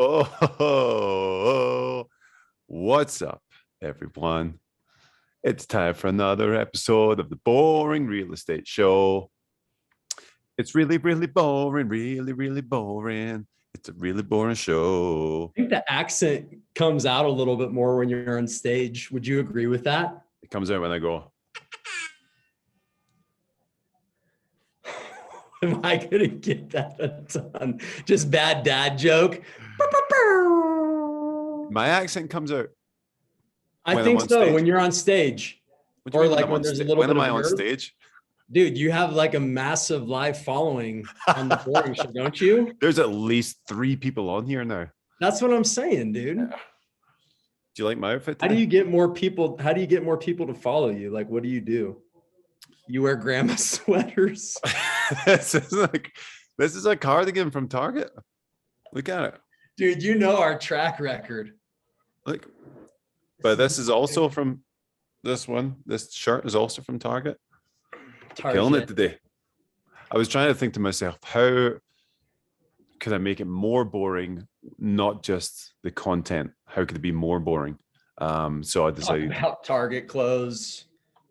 Oh, what's up, everyone? It's time for another episode of the Boring Real Estate Show. It's really, really boring, really, really boring. It's a really boring show. I think the accent comes out a little bit more when you're on stage. Would you agree with that? It comes out when I go, Am I going to get that a ton? Just bad dad joke. my accent comes out. I think so. Stage. When you're on stage, or like when there's a little bit of nerve. When am I on stage? Dude, you have like a massive live following on the Boring Show, don't you? There's at least 3 people on here now. That's what I'm saying, dude. Yeah. Do you like my outfit today? How do you get more people? How do you get more people to follow you? Like, what do? You wear grandma sweaters. This is a cardigan from Target. Look at it. Dude, you know our track record. Look. But this is also from this one. This shirt is also from Target. Killing it today. I was trying to think to myself, how could I make it more boring? Not just the content. How could it be more boring? So I decided about Target clothes,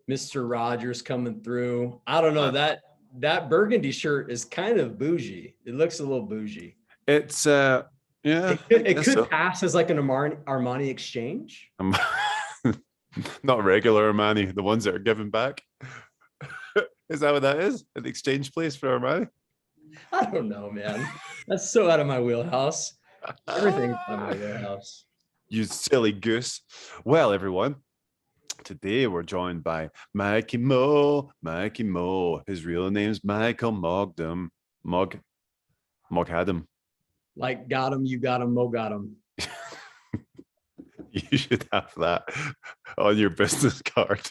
Mr. Rogers coming through. I don't know, that burgundy shirt is kind of bougie. It looks a little bougie. It's yeah. It could pass as like an Armani exchange. Not regular Armani, the ones that are given back. Is that what that is? An exchange place for Armani? I don't know, man. That's so out of my wheelhouse. Everything's out of my wheelhouse. You silly goose. Well, everyone, today we're joined by Mikey Mo. Mikey Mo. His real name's Michael Moghaddam. Moghaddam. Like got him, you got him, Moghaddam. You should have that on your business card.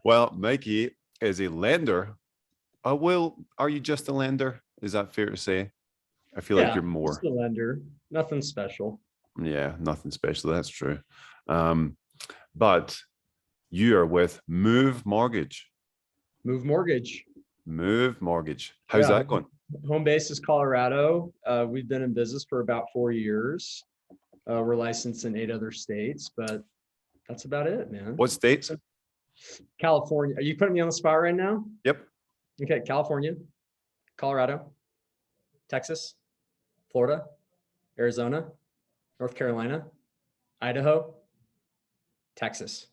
Well, Mikey is a lender. Are you just a lender? Is that fair to say? I feel like you're more. Just a lender. Nothing special. Yeah, nothing special. That's true. But you are with Move Mortgage. Move Mortgage. How's that going? Home base is Colorado. We've been in business for about 4 years. We're licensed in 8 other states, but that's about it, man. What states? California. Are you putting me on the spot right now? Yep. Okay. California, Colorado, Texas, Florida, Arizona, North Carolina, Idaho, Texas.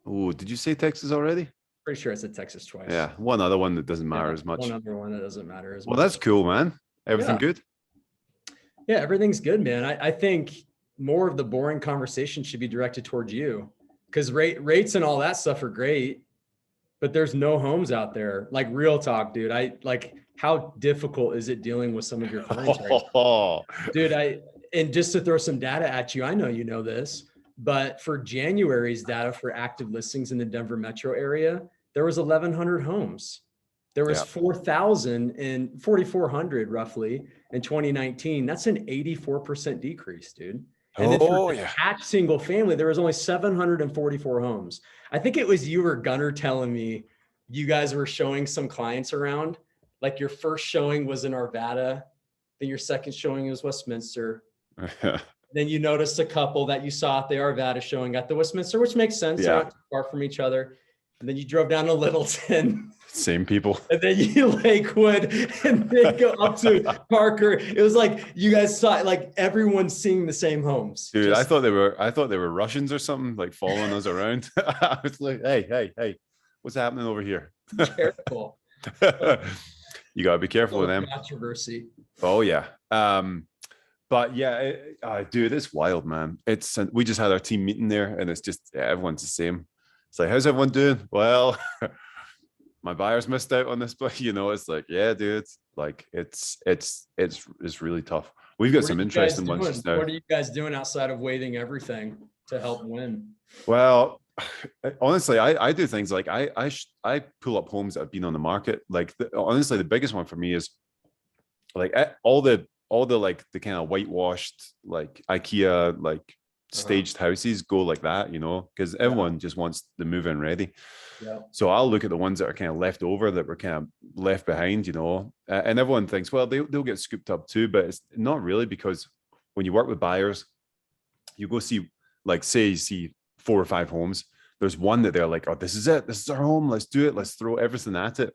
Oh, did you say Texas already? Pretty sure I said Texas twice. Yeah, one other one that doesn't matter as much. One other one that doesn't matter as much. Well, that's cool, man. Everything good? Yeah, everything's good, man. I think more of the boring conversation should be directed towards you, because rates and all that stuff are great, but there's no homes out there. Like, real talk, dude. How difficult is it dealing with some of your clients right now? Dude, and just to throw some data at you, I know you know this, but for January's data for active listings in the Denver metro area, there was 1,100 homes. There was 4,400 roughly in 2019. That's an 84% decrease, dude. And then for attached single family, there was only 744 homes. I think it was you or Gunnar telling me you guys were showing some clients around. Like, your first showing was in Arvada, then your second showing was Westminster. Then you noticed a couple that you saw at the Arvada showing at the Westminster, which makes sense. They're not too far from each other. And then you drove down to Littleton. Same people. And then you Lakewood, and then go up to Parker. It was like you guys saw like everyone seeing the same homes. Dude, I thought they were Russians or something, like following us around. I was like, hey, what's happening over here? Be careful. You gotta be careful with them. Controversy. Oh yeah. But yeah, dude, it's wild, man. We just had our team meeting there, and it's just everyone's the same. It's like, how's everyone doing? Well, my buyers missed out on this, but it's like, yeah, dude, like it's really tough. We've got some interesting ones now. What are you guys doing outside of waiving everything to help win? Well, honestly, I do things like I pull up homes that have been on the market. Like, honestly, the biggest one for me is like all the like the kind of whitewashed, like IKEA, like staged houses go like that, you know, because everyone just wants the move-in ready. Yeah. So I'll look at the ones that are kind of left over, that were kind of left behind, you know, and everyone thinks, well, they'll get scooped up too, but it's not really, because when you work with buyers, you go see, like, say you see 4 or 5 homes, there's one that they're like, oh, this is it, this is our home, let's do it, let's throw everything at it.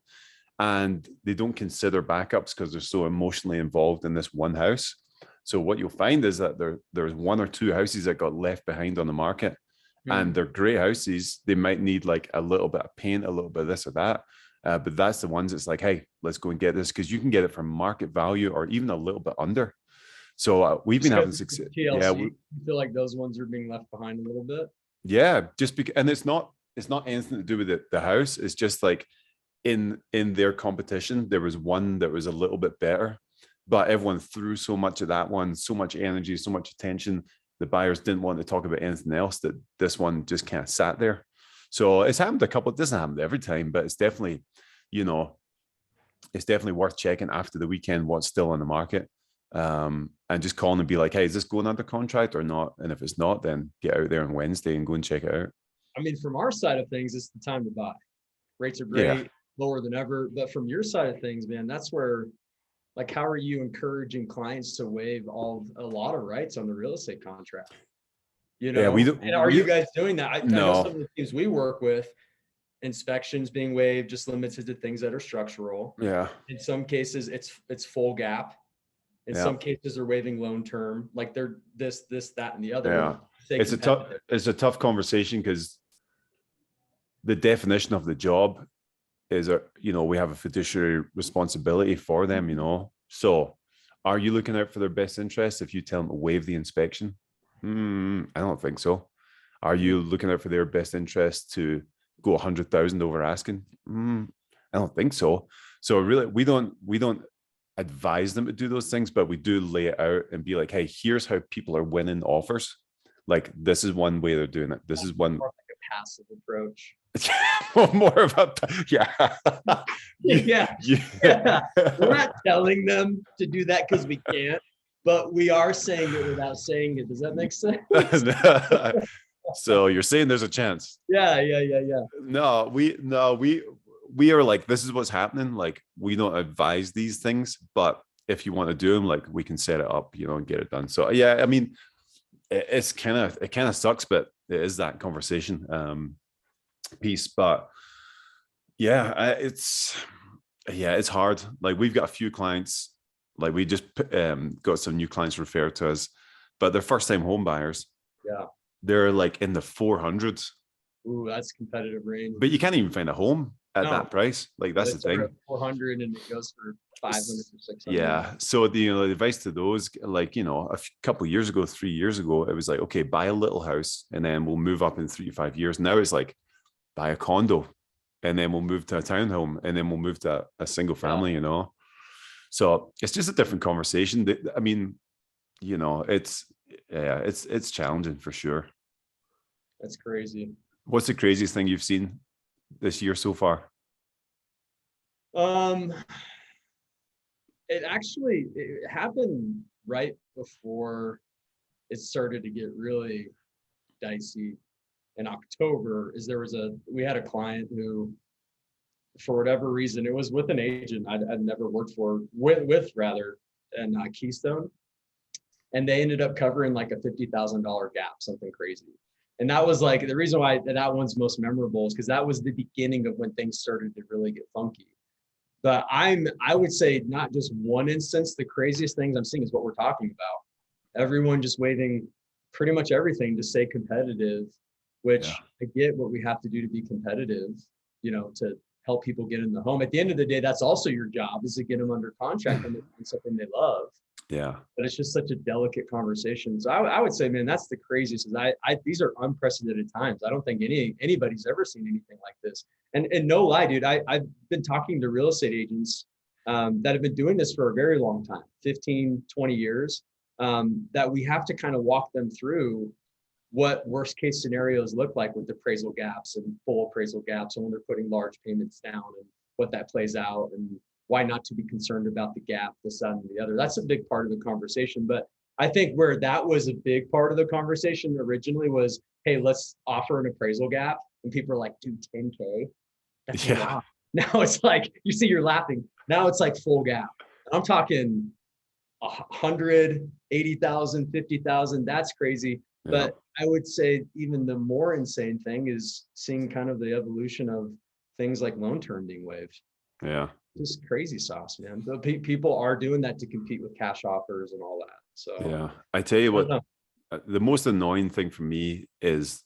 And they don't consider backups because they're so emotionally involved in this one house. So what you'll find is that there's 1 or 2 houses that got left behind on the market, and they're great houses. They might need like a little bit of paint, a little bit of this or that. But that's the ones that's like, hey, let's go and get this, because you can get it for market value or even a little bit under. So we've been having success. TLC, yeah, you feel like those ones are being left behind a little bit. Yeah, just because, and it's not anything to do with the house. It's just like in their competition, there was one that was a little bit better, but everyone threw so much of that one, so much energy, so much attention. The buyers didn't want to talk about anything else, that this one just kind of sat there. So it's happened a couple. It doesn't happen every time, but it's definitely, you know, it's definitely worth checking after the weekend what's still on the market, and just calling and be like, hey, is this going under contract or not? And if it's not, then get out there on Wednesday and go and check it out. I mean, from our side of things, it's the time to buy. Rates are great, lower than ever. But from your side of things, man, that's where, like, how are you encouraging clients to waive a lot of rights on the real estate contract? You know, and are you guys doing that? I know some of the teams we work with, inspections being waived, just limited to things that are structural. Yeah. In some cases, it's full gap. In some cases, they're waiving loan term. Like, they're this, that, and the other. Yeah. It's a tough conversation, because the definition of the job is, you know, we have a fiduciary responsibility for them, you know. So are you looking out for their best interests if you tell them to waive the inspection? I don't think so. Are you looking out for their best interest to go 100,000 over asking? I don't think so. So really, we don't advise them to do those things, but we do lay it out and be like, hey, here's how people are winning offers. Like, this is one way they're doing it. This is one, more like a passive approach. More of a, We're not telling them to do that because we can't, but we are saying it without saying it. Does that make sense? So you're saying there's a chance? Yeah. No, we are like, this is what's happening. Like, we don't advise these things, but if you want to do them, like, we can set it up, you know, and get it done. So yeah, I mean, it kind of sucks, but it is that conversation piece. But yeah, it's hard. Like, we've got a few clients, like, we just got some new clients referred to us, but they're first-time home buyers. Yeah, they're like in the 400s. Ooh, that's competitive range. But you can't even find a home at that price. Like, that's the thing. 400 and it goes for 500 or 600. Yeah. So the advice to those, like, you know, a couple of years ago, 3 years ago, it was like, okay, buy a little house and then we'll move up in 3 to 5 years. Now it's like, buy a condo and then we'll move to a townhome and then we'll move to a single family, you know. So it's just a different conversation. I mean, you know, it's challenging for sure. That's crazy. What's the craziest thing you've seen this year so far? It happened right before it started to get really dicey in October. We had a client who, for whatever reason, it was with an agent I'd never worked with rather, and Keystone, and they ended up covering like a $50,000 gap, something crazy. And that was like the reason why that one's most memorable is because that was the beginning of when things started to really get funky. But I would say not just one instance. The craziest things I'm seeing is what we're talking about. Everyone just waiving pretty much everything to stay competitive, which I get what we have to do to be competitive, you know, to help people get in the home. At the end of the day, that's also your job, is to get them under contract and something they love. Yeah. But it's just such a delicate conversation. So I would say, man, that's the craziest. These are unprecedented times. I don't think anybody's ever seen anything like this. And no lie, dude, I've been talking to real estate agents that have been doing this for a very long time, 15, 20 years, that we have to kind of walk them through what worst case scenarios look like with appraisal gaps and full appraisal gaps, and when they're putting large payments down and what that plays out and why not to be concerned about the gap, this, that, and the other. That's a big part of the conversation. But I think where that was a big part of the conversation originally was, hey, let's offer an appraisal gap. And people are like, dude, 10K? That's a lot. Now it's like, you see, you're laughing. Now it's like full gap. I'm talking 180,000, 50,000. That's crazy. Yeah. But I would say even the more insane thing is seeing kind of the evolution of things like loan term being waived. Yeah. Just crazy sauce, man. But people are doing that to compete with cash offers and all that. So yeah, I tell you what, the most annoying thing for me is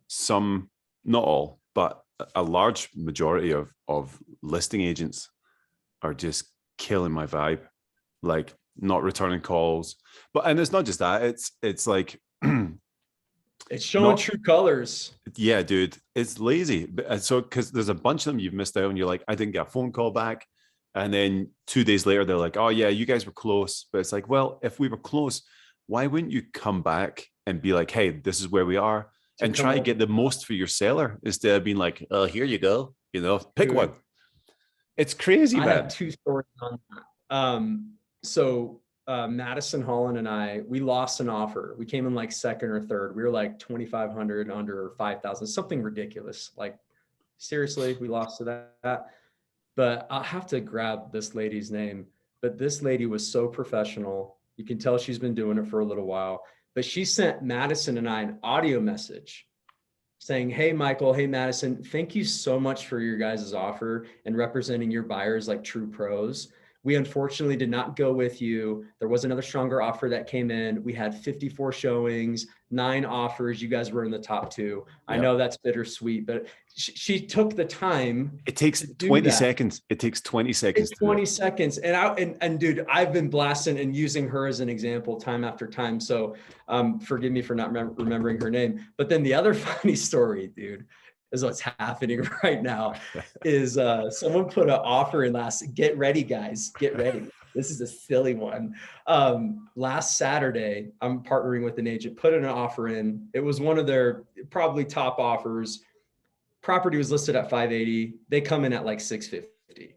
some, not all, but a large majority of listing agents are just killing my vibe, like not returning calls. And it's not just that, it's like it's showing true colors. Yeah, dude, it's lazy. So because there's a bunch of them you've missed out and you're like, I didn't get a phone call back. And then 2 days later, they're like, oh yeah, you guys were close. But it's like, well, if we were close, why wouldn't you come back and be like, hey, this is where we are, and try to get the most for your seller instead of being like, oh, here you go, pick one. It's crazy, man. I have 2 stories on that. So Madison Holland and I, we lost an offer. We came in like second or third. We were like 2,500 under 5,000, something ridiculous. Like seriously, we lost to that. But I'll have to grab this lady's name. But this lady was so professional. You can tell she's been doing it for a little while. But she sent Madison and I an audio message saying, hey, Michael, hey, Madison, thank you so much for your guys' offer and representing your buyers like true pros. We unfortunately did not go with you. There was another stronger offer that came in. We had 54 showings, 9 offers. You guys were in the top 2. Yep. I know that's bittersweet, but she took the time. It takes 20 seconds. It takes 20 seconds. It's 20 seconds. And dude, I've been blasting and using her as an example time after time. So forgive me for not remembering her name. But then the other funny story, dude, is what's happening right now is someone put an offer in get ready, guys, get ready. This is a silly one. Last Saturday, I'm partnering with an agent, put an offer in. It was one of their probably top offers. Property was listed at 580. They come in at like 650.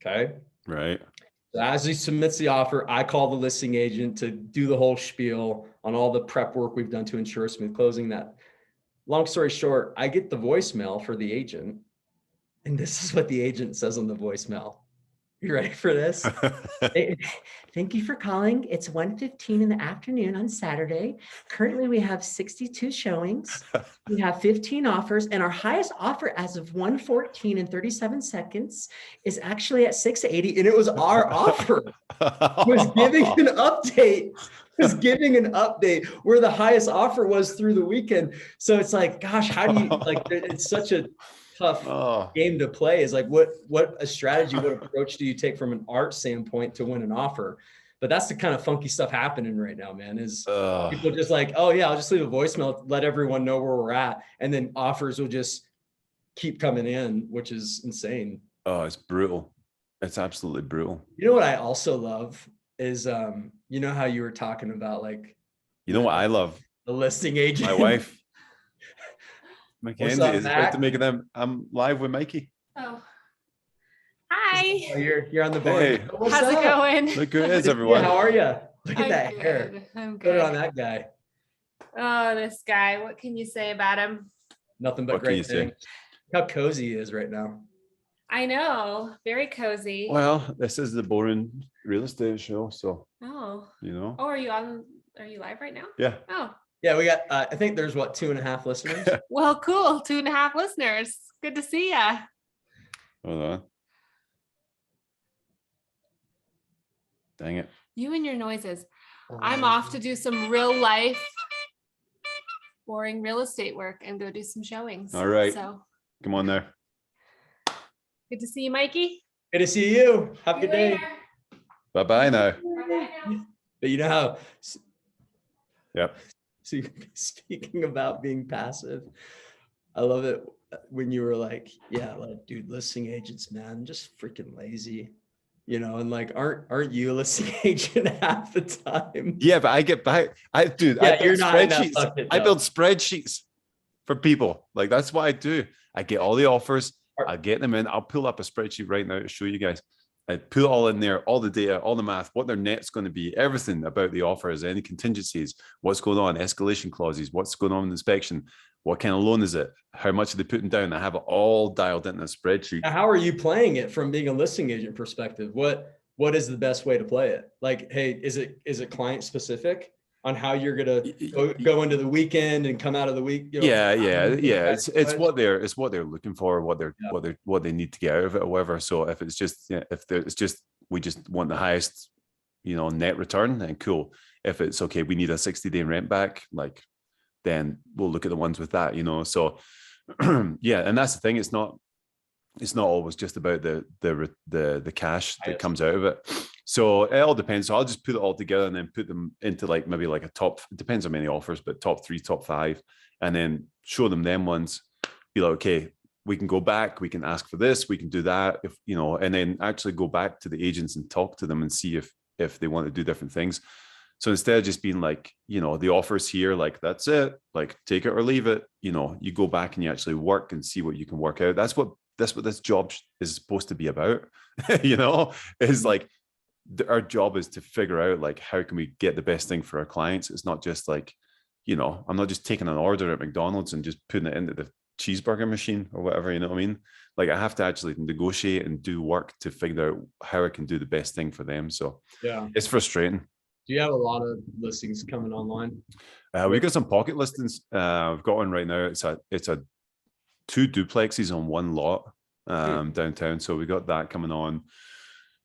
Okay. Right. So as he submits the offer, I call the listing agent to do the whole spiel on all the prep work we've done to ensure a smooth closing. That long story short, I get the voicemail for the agent, and this is what the agent says on the voicemail. You ready for this? Thank you for calling. It's 1:15 in the afternoon on Saturday. Currently, we have 62 showings. We have 15 offers, and our highest offer as of 1:14 and 37 seconds is actually at 680, and it was our offer. Was giving an update where the highest offer was through the weekend. So it's like, gosh, how do you like? It's such a tough game to play. Is like, what a strategy, what approach do you take from an art standpoint to win an offer? But that's the kind of funky stuff happening right now, man, is people just like, oh yeah, I'll just leave a voicemail, let everyone know where we're at. And then offers will just keep coming in, which is insane. Oh, it's brutal. It's absolutely brutal. You know what I also love is, you know how you were talking about, like, you know what I love? The listing agent. My wife. Mackenzie is about to make them. I'm live with Mikey. Oh, hi. Oh, you're on the board. Hey. How's it going? Look who it is, everyone. Yeah, how are you? Look at that good. hair. I'm good. Put it on that guy. Oh, this guy. What can you say about him? Nothing but great things. How cozy he is right now. I know. Very cozy. Well, this is the boring real estate show, so. Oh. You know. Oh, are you live right now? Yeah. Oh. Yeah, we got, I think there's 2.5 listeners. Well, cool. 2.5 listeners. Good to see ya. Hold on. Dang it. You and your noises. I'm off to do some real life boring real estate work and go do some showings. All right. So come on there. Good to see you, Mikey. Good to see you. Have a good day. Bye-bye now. Bye-bye now. But you know how, yep. So speaking about being passive, I love it when you were like, yeah, like, dude, listing agents, man, just freaking lazy, you know, and like, aren't you a listing agent half the time? Yeah, but I get back. I build spreadsheets. I build spreadsheets for people. Like, that's what I do. I get all the offers. I get them in. I'll pull up a spreadsheet right now to show you guys. I put it all in there, all the data, all the math, what their net's going to be, everything about the offers, any contingencies, what's going on, escalation clauses, what's going on in inspection, what kind of loan is it, how much are they putting down. I have it all dialed into a spreadsheet. Now, how are you playing it from being a listing agent perspective? What is the best way to play it? Like, hey, is it client specific on how you're gonna go into the weekend and come out of the week? Yeah. It's what they're looking for, what they need to get out of it, or whatever. So if it's just we just want the highest, net return, then cool. If it's okay, we need a 60-day rent back, like, then we'll look at the ones with that, So yeah, and that's the thing. It's not always just about the cash that comes out of it. So it all depends. So I'll just put it all together and then put them into maybe a top, it depends on many offers, but top 3, top 5, and then show them ones. Be like, okay, we can go back, we can ask for this, we can do that, and then actually go back to the agents and talk to them and see if they want to do different things. So instead of just being like, the offers here, like, that's it, like, take it or leave it, you go back and you actually work and see what you can work out. That's what this job is supposed to be about. Is like, our job is to figure out, like, how can we get the best thing for our clients. It's not just like, I'm not just taking an order at McDonald's and just putting it into the cheeseburger machine or whatever, you know what I mean? Like, I have to actually negotiate and do work to figure out how I can do the best thing for them. So yeah, it's frustrating. Do you have a lot of listings coming online? We've got some pocket listings. I've got one right now. It's a 2 duplexes on 1 lot downtown. So we got that coming on.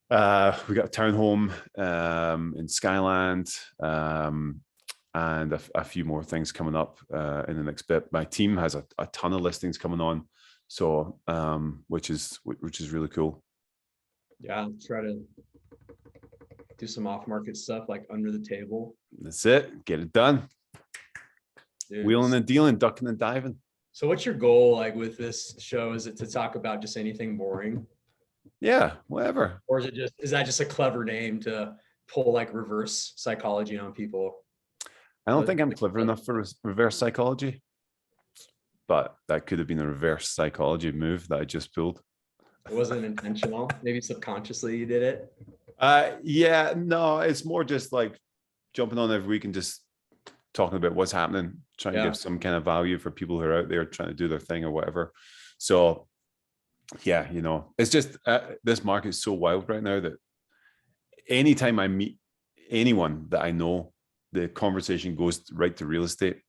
We got a townhome in Skyland, and a few more things coming up in the next bit. My team has a ton of listings coming on, so which is really cool. Yeah, I'll try to do some off-market stuff, like under the table. That's it. Get it done. Dude, wheeling and dealing, ducking and diving. So what's your goal, like, with this show? Is it to talk about just anything boring? Yeah, whatever. Or is that just a clever name to pull, like, reverse psychology on people? I don't think I'm clever enough for reverse psychology, but that could have been a reverse psychology move that I just pulled. It wasn't intentional. Maybe subconsciously you did it. Yeah, no, it's more just like jumping on every week and just talking about what's happening, trying to give some kind of value for people who are out there trying to do their thing or whatever. So yeah, it's just this market is so wild right now that anytime I meet anyone that I know, the conversation goes right to real estate.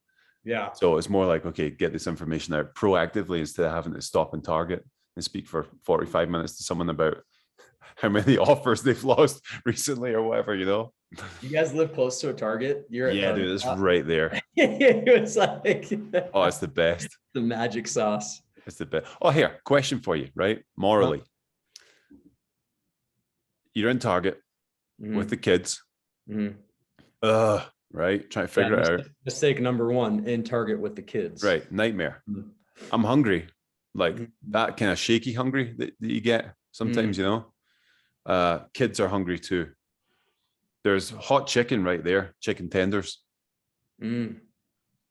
Yeah. So it's more like, okay, get this information out proactively instead of having to stop and target and speak for 45 minutes to someone about how many offers they've lost recently or whatever, You guys live close to a Target? Yeah, dude, it's right there. It's like, oh, it's the best. The magic sauce. It's the best. Oh, here, question for you, right? Morally. You're in Target with the kids. Right? Trying to figure it out. Mistake number 1, in Target with the kids. Right. Nightmare. I'm hungry. Like that kind of shaky hungry that you get sometimes, kids are hungry too. There's hot chicken right there, chicken tenders. I'm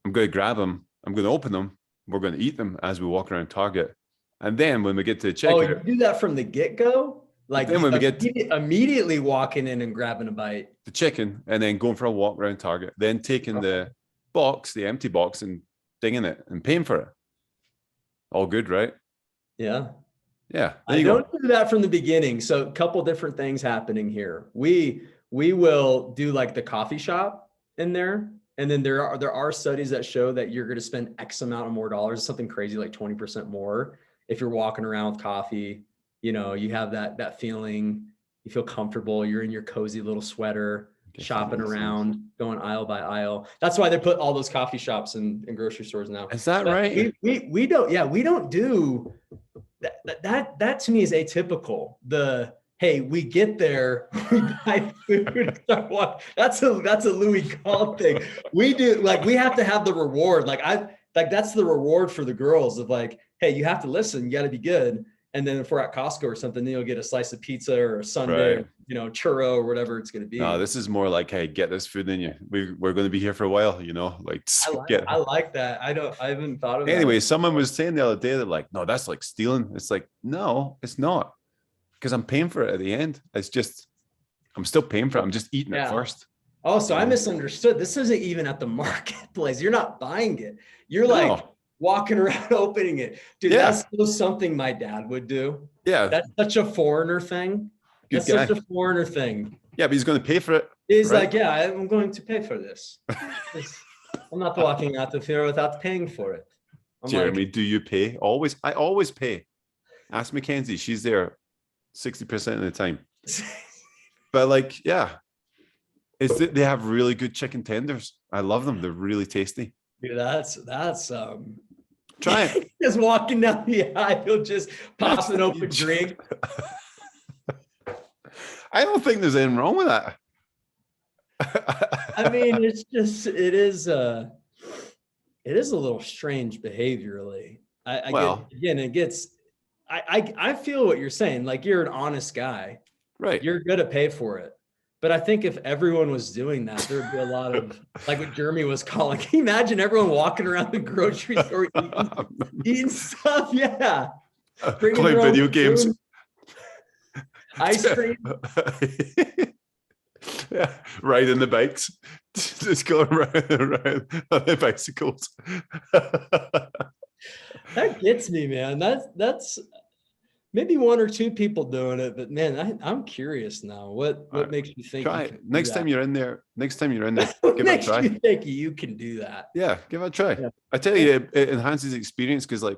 going to grab them. I'm going to open them. We're going to eat them as we walk around Target. And then when we get to the chicken. Oh, you do that from the get-go? Like, then when we get immediately walking in and grabbing a bite. The chicken, and then going for a walk around Target, then taking the box, the empty box, and dinging it and paying for it. All good, right? Yeah. Yeah. I don't do that from the beginning. So a couple different things happening here. We will do like the coffee shop in there. And then there are studies that show that you're going to spend X amount of more dollars, something crazy like 20% more. If you're walking around with coffee, you have that feeling, you feel comfortable. You're in your cozy little sweater, shopping around, going aisle by aisle. That's why they put all those coffee shops in grocery stores now. Is that right? We don't do that. That to me is atypical. Hey, we get there, we buy food. That's a Louis Gall thing. We do, like, we have to have the reward. That's the reward for the girls of like, hey, you have to listen, you got to be good. And then if we're at Costco or something, then you'll get a slice of pizza or a sundae, right, churro or whatever it's going to be. No, this is more like, hey, get this food in you. We're going to be here for a while, like I like that. I haven't thought of it. Anyway, someone was saying the other day that like, no, that's like stealing. It's like, no, it's not. because I'm paying for it at the end. It's just, I'm still paying for it. I'm just eating it first. Oh, so I misunderstood. This isn't even at the marketplace. You're not buying it. You're like walking around opening it. Dude, that's something my dad would do. Yeah. That's such a foreigner thing. That's such a foreigner thing. Yeah, but he's going to pay for it. He's like, yeah, I'm going to pay for this. I'm not walking out the theater without paying for it. Jeremy, do you pay? Always. I always pay. Ask Mackenzie. She's there 60% of the time. But like, yeah. They have really good chicken tenders. I love them. They're really tasty. Dude, that's try it. Just walking down the aisle, just popping open drink. I don't think there's anything wrong with that. I mean, it's just it is a little strange behaviorally. I feel what you're saying. Like, you're an honest guy, right? You're good at pay for it. But I think if everyone was doing that, there'd be a lot of, like what Jeremy was calling. Can you imagine everyone walking around the grocery store eating stuff? Yeah. Playing video games. Ice cream. Yeah, riding the bikes. Just going around on the bicycles. That gets me, man. That's maybe one or two people doing it, but man, I'm curious now. What makes you think? Try it. Next time you're in there, give it a try. You think you can do that? Yeah, give it a try. Yeah. I tell you, it enhances the experience because, like,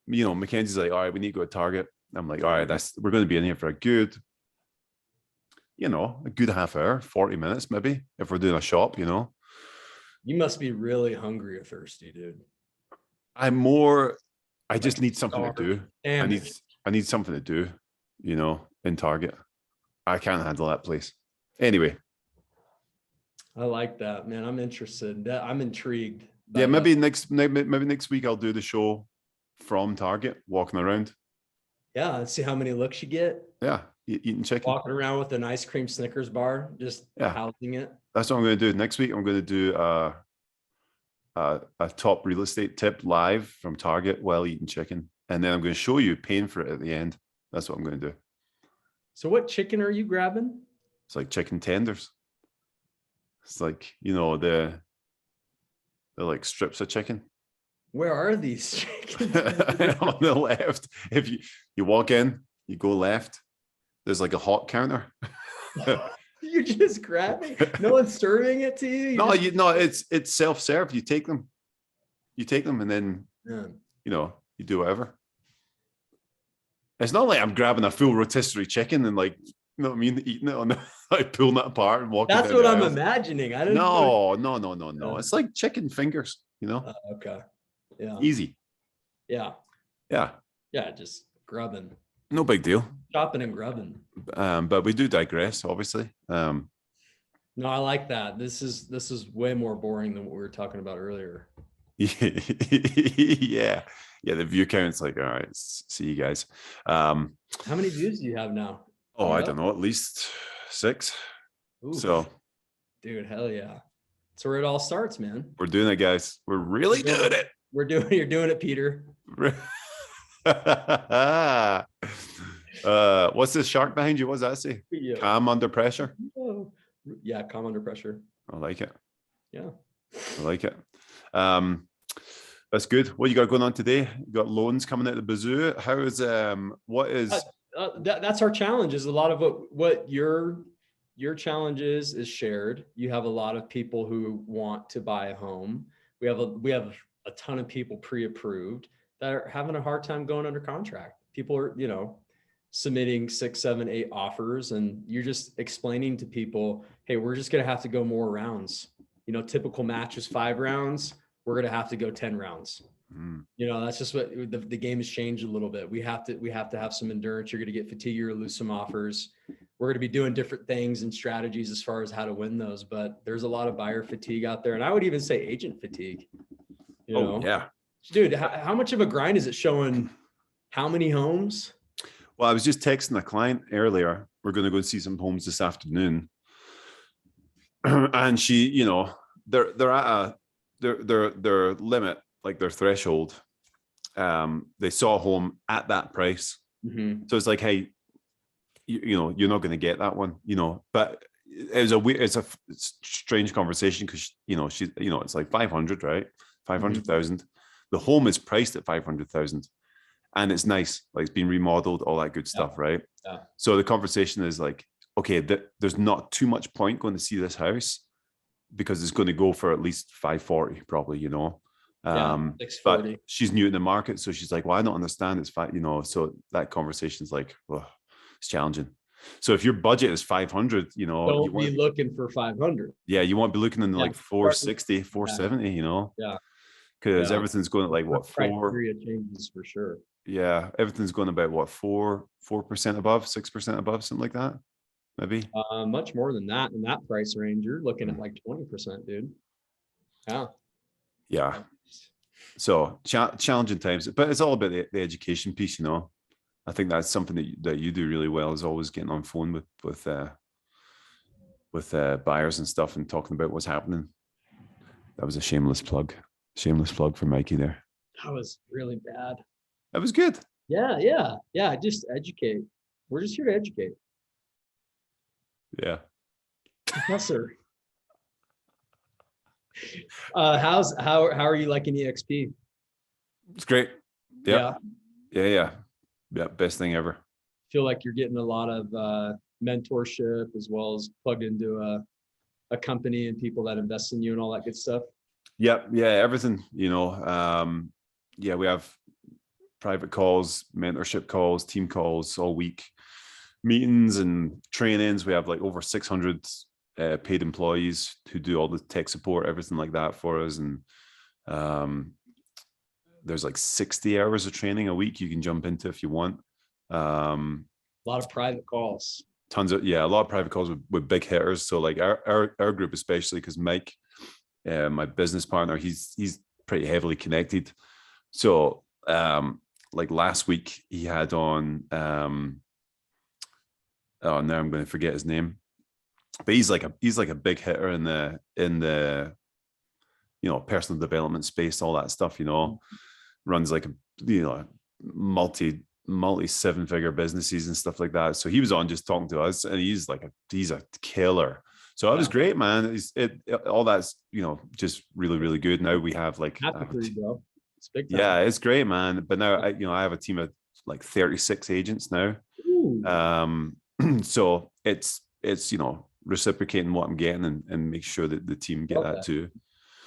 you know, Mackenzie's like, all right, we need to go to Target. I'm like, all right, we're going to be in here for a good half hour, 40 minutes maybe, if we're doing a shop, you know. You must be really hungry or thirsty, dude. I just need something to do. I need something to do, you know, in Target. I can't handle that place. Anyway. I like that, man. I'm interested. I'm intrigued. Yeah, maybe next week I'll do the show from Target, walking around. Yeah, let's see how many looks you get. Yeah, eating chicken. Walking around with an ice cream Snickers bar, just housing it. That's what I'm going to do. Next week, I'm going to do a top real estate tip live from Target while eating chicken. And then I'm going to show you paying for it at the end. That's what I'm going to do. So what chicken are you grabbing? It's like chicken tenders. It's like, you know, they're like strips of chicken. Where are these chickens? On the left. If you walk in, you go left. There's like a hot counter. You're just grabbing. No one's serving it to you. It's self-serve. You take them, and then you know, you do whatever. It's not like I'm grabbing a full rotisserie chicken and, like, you know what I mean, eating it on the, like, pulling it apart and walking. That's what I'm imagining. I don't know. No. It's like chicken fingers, you know. Okay. Yeah. Easy. Yeah. Yeah. Yeah. Just grubbing. No big deal. Chopping and grubbing. But we do digress, obviously. No, I like that. This is way more boring than what we were talking about earlier. Yeah. The view count's like, all right, see you guys. How many views do you have now? Oh, I don't know, at least 6. Ooh. So, dude, hell yeah. That's where it all starts, man. We're doing it, guys. We're really doing it. You're doing it, Peter. What's this shark behind you? What does that say? Yeah. Calm under pressure. Oh. Yeah, calm under pressure. I like it. Yeah. I like it. That's good. What you got going on today? You got loans coming out of the bazoo. How is what is that's our challenge, is a lot of what your challenge is shared. You have a lot of people who want to buy a home. We have a ton of people pre-approved that are having a hard time going under contract. People are, you know, submitting 6, 7, 8 offers, and you're just explaining to people, hey, we're just going to have to go more rounds. You know, typical match is 5 rounds. We're going to have to go 10 rounds. You know, that's just what the game has changed a little bit. We have to have some endurance. You're going to get fatigue. You're going to lose some offers. We're going to be doing different things and strategies as far as how to win those, but there's a lot of buyer fatigue out there. And I would even say agent fatigue. You know? Yeah. Dude, how much of a grind is it showing how many homes? Well, I was just texting a client earlier. We're going to go and see some homes this afternoon. And she, you know, they're at their limit, like their threshold. They saw a home at that price. Mm-hmm. So it's like, hey, you know, you're not going to get that one, you know. But it's a strange conversation because, you know, it's like 500, right? 500,000. The home is priced at 500,000, and it's nice, like it's been remodeled, all that good stuff, right? Yeah. So the conversation is like, okay, there's not too much point going to see this house because it's going to go for at least 540, probably, you know. Yeah, 640. But she's new in the market, so she's like, well, I don't understand. It's fine, you know. So that conversation is like, well, it's challenging. So if your budget is 500, you know, Don't be looking for 500. Yeah, you won't be looking in like 460, 470, you know. Yeah. Because everything's going at like what, criteria changes for sure. Yeah, everything's going about what, 4% above, 6% above, something like that, maybe. Much more than that in that price range. You're looking at like 20%, dude. Yeah. Yeah. So challenging times, but it's all about the education piece, you know. I think that's something that you do really well, is always getting on phone with buyers and stuff and talking about what's happening. That was a shameless plug for Mikey there. That was really bad. That was good. Yeah. Just educate. We're just here to educate. Yeah. Professor. How are you liking EXP? It's great. Yeah. Yeah. Best thing ever. Feel like you're getting a lot of mentorship as well as plugged into a company and people that invest in you and all that good stuff. Yeah, everything, you know. We have private calls, mentorship calls, team calls all week, meetings and trainings. We have like over 600 paid employees who do all the tech support, everything like that for us. And there's like 60 hours of training a week you can jump into if you want. A lot of private calls. A lot of private calls with big hitters. So like our group, especially because Mike, my business partner, he's pretty heavily connected. So like last week he had on now I'm going to forget his name, but he's like a big hitter in the you know, personal development space, all that stuff, you know. Runs like a, you know, multi 7-figure businesses and stuff like that. So he was on just talking to us, and he's a killer. So that was great, man. All that's, you know, just really, really good. Now we have like, happy for you, bro. It's big time. Yeah, it's great, man. But now I have a team of like 36 agents now. So it's, you know, reciprocating what I'm getting and make sure that the team get that too.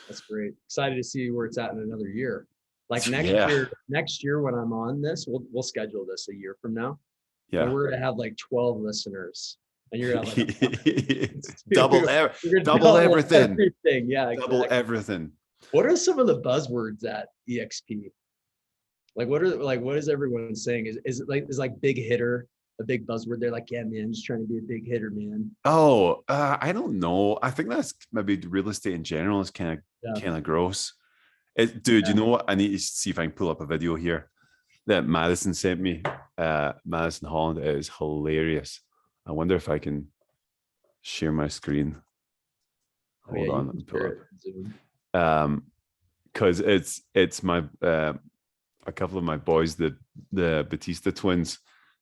That's great. Excited to see where it's at in another year. Like next year when I'm on this, we'll schedule this a year from now. Yeah. And we're gonna have like 12 listeners. And you're gonna have like double everything. Yeah, exactly. Double everything. What are some of the buzzwords at EXP? Like what is everyone saying? Is it like big hitter a big buzzword? They're like, yeah, man, I'm just trying to be a big hitter, man. Oh, I don't know. I think that's maybe real estate in general is kind of gross. Dude, you know what? I need to see if I can pull up a video here that Madison sent me. Madison Holland. It is hilarious. I wonder if I can share my screen. Hold on, let me pull up. Because it's my a couple of my boys, the Batista twins,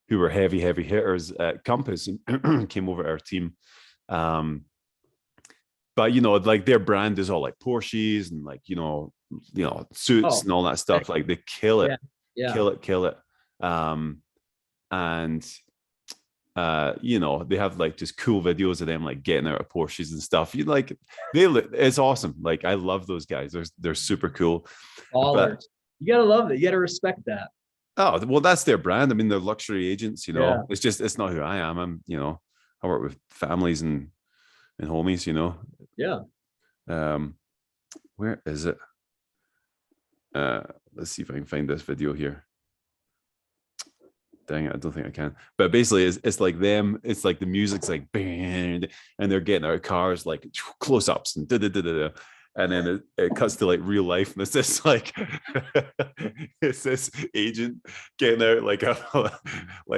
who were heavy hitters at Compass and came over to our team. But you know, like their brand is all like Porsches and like, you know, suits and all that stuff. Like they kill it, kill it. And you know, they have like just cool videos of them like getting out of Porsches and stuff. It's awesome. Like I love those guys. They're super cool. You gotta love it. You gotta respect that. Oh, well, that's their brand. I mean, they're luxury agents, you know. Yeah. It's not who I am. I'm, you know, I work with families and homies, you know. Yeah. Where is it? Let's see if I can find this video here. Dang it, I don't think I can. But basically, it's like them. It's like the music's like band, and they're getting out of cars, like close-ups and da-da-da-da-da. And then it cuts to like real life, and it's this like it's this agent getting out like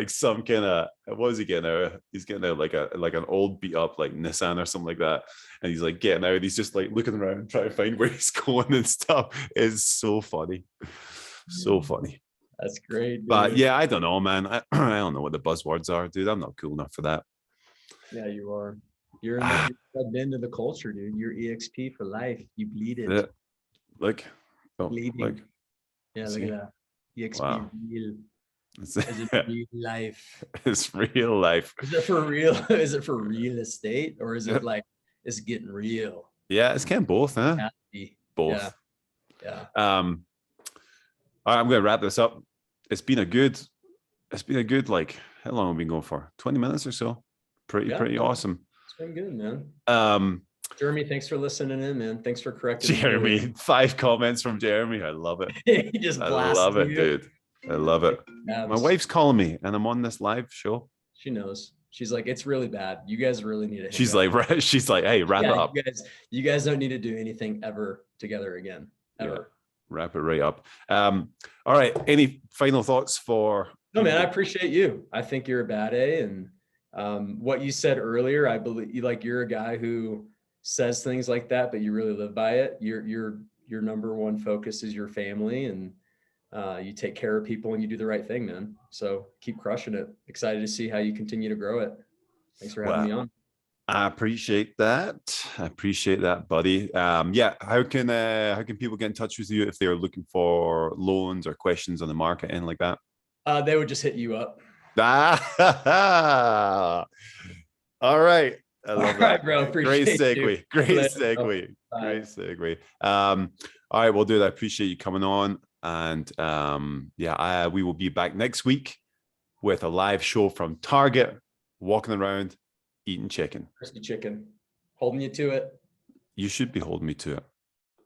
some kind of, what is he getting out? He's getting out like an old beat up like Nissan or something like that, and he's like getting out. He's just like looking around trying to find where he's going and stuff. It's so funny, so funny. That's great, dude. But yeah, I don't know, man. I don't know what the buzzwords are, dude. I'm not cool enough for that. Yeah, you are. You're plugged into the culture, dude. You're EXP for life. You bleed it. Yeah. Look. Oh, Bleeding. look. Yeah, look at that. EXP Wow. real. It's, Is it real life? it's real life. Is it for real? Is it for real estate, or is it like it's getting real? Yeah, it's kind of both, huh? Both. Yeah. All right, I'm gonna wrap this up. It's been a good, like, how long have we been going for? 20 minutes or so. Pretty awesome. It's been good, man. Jeremy, thanks for listening in, man. Thanks for correcting Jeremy. 5 comments from Jeremy. I love it. He just I love it, dude. I love it. My wife's calling me and I'm on this live show. She knows. She's like, it's really bad. You guys really need to. She's like, hey, wrap it up. You guys don't need to do anything ever together again. Ever. Yeah. Wrap it right up. All right. Any final thoughts for? No, man, I appreciate you. I think you're a bad A. And what you said earlier, I believe you're a guy who says things like that, but you really live by it. Your number one focus is your family, and you take care of people and you do the right thing, man. So keep crushing it. Excited to see how you continue to grow it. Thanks for having me on. I appreciate that, buddy. Yeah. How can people get in touch with you if they're looking for loans or questions on the market and like that? They would just hit you up. All right. I love that. Right, bro. Great segue. Great segue. All right, we'll do that. I appreciate you coming on. And we will be back next week with a live show from Target, walking around, eating chicken. Crispy chicken. Holding you to it. You should be holding me to it.